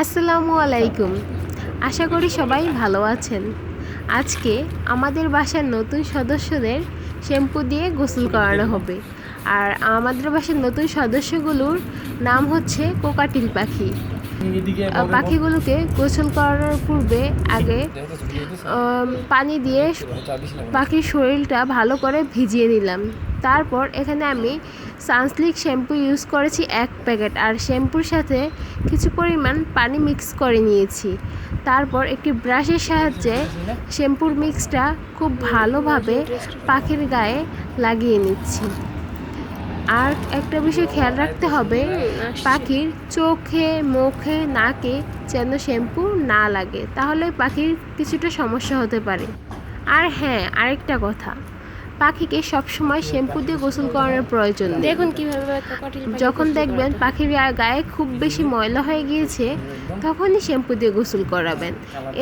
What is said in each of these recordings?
আসসালামু আলাইকুম। আশা করি সবাই ভালো আছেন। আজকে আমাদের বাসার নতুন সদস্যদের শ্যাম্পু দিয়ে গোসল করানো হবে। আর আমাদের বাসার নতুন সদস্যগুলোর নাম হচ্ছে কোকাটিল পাখি। পাখিগুলোকে গোসল করানোর পূর্বে আগে পানি দিয়ে পাখির শরীরটা ভালো করে ভিজিয়ে নিলাম। তারপর এখানে আমি সানসিল্ক শ্যাম্পু ইউজ করেছি 1 প্যাকেট, আর শ্যাম্পুর সাথে কিছু পরিমাণ পানি মিক্স করে নিয়েছি। তারপর একটি ব্রাশের সাহায্যে শ্যাম্পুর মিক্সটা খুব ভালোভাবে পাখির গায়ে লাগিয়ে নিচ্ছি। আর একটা বিষয় খেয়াল রাখতে হবে, পাখির চোখে, মুখে, নাকে যেন শ্যাম্পু না লাগে, তাহলে পাখির কিছুটা সমস্যা হতে পারে। আর হ্যাঁ, আরেকটা কথা, পাখিকে সবসময় শ্যাম্পু দিয়ে গোসল করানোর প্রয়োজন নেই। দেখুন কিভাবে যখন দেখবেন পাখির গায়ে খুব বেশি ময়লা হয়ে গিয়েছে, তখনই শ্যাম্পু দিয়ে গোসল করাবেন।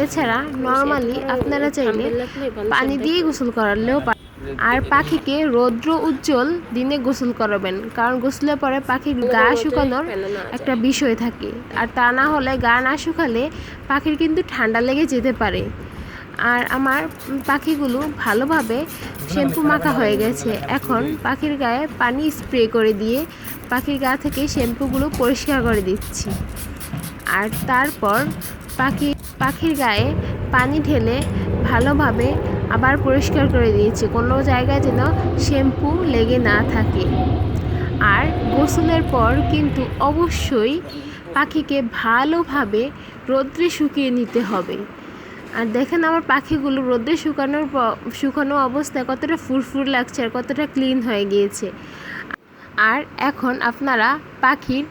এছাড়া নর্মালি আপনারা চাইলে পানি দিয়েই গোসল করালেও পারেন। আর পাখিকে রৌদ্র উজ্জ্বল দিনে গোসল করাবেন, কারণ গোসলের পরে পাখির গা শুকানোর একটা বিষয় থাকে, আর তা না হলে গা না শুকালে পাখির কিন্তু ঠান্ডা লেগে যেতে পারে। আর আমার পাখিগুলো ভালোভাবে শ্যাম্পু মাখা হয়ে গেছে। এখন পাখির গায়ে পানি স্প্রে করে দিয়ে পাখির গা থেকে শ্যাম্পুগুলো পরিষ্কার করে দিচ্ছি। আর তারপর পাখির গায়ে পানি ঢেলে ভালোভাবে আবার পরিষ্কার করে দিয়েছি, কোনো জায়গায় যেন শ্যাম্পু লেগে না থাকে। আর গোসলের পর কিন্তু অবশ্যই পাখিকে ভালোভাবে রোদ্রে শুকিয়ে নিতে হবে। আর দেখেন আমার পাখিগুলো রোদ্রে শুকানো অবস্থায় কতটা ফুরফুর লাগছে আর কতটা ক্লিন হয়ে গিয়েছে। আর এখন আপনারা পাখির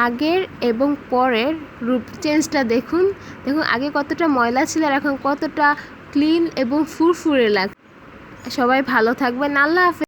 আগের এবং পরের রূপ চেঞ্জটা দেখুন। আগে কতটা ময়লা ছিল আর এখন কতটা ক্লিন এবং ফুরফুরে লাগে। সবাই ভালো থাকবেন। আল্লাহ হাফেজ।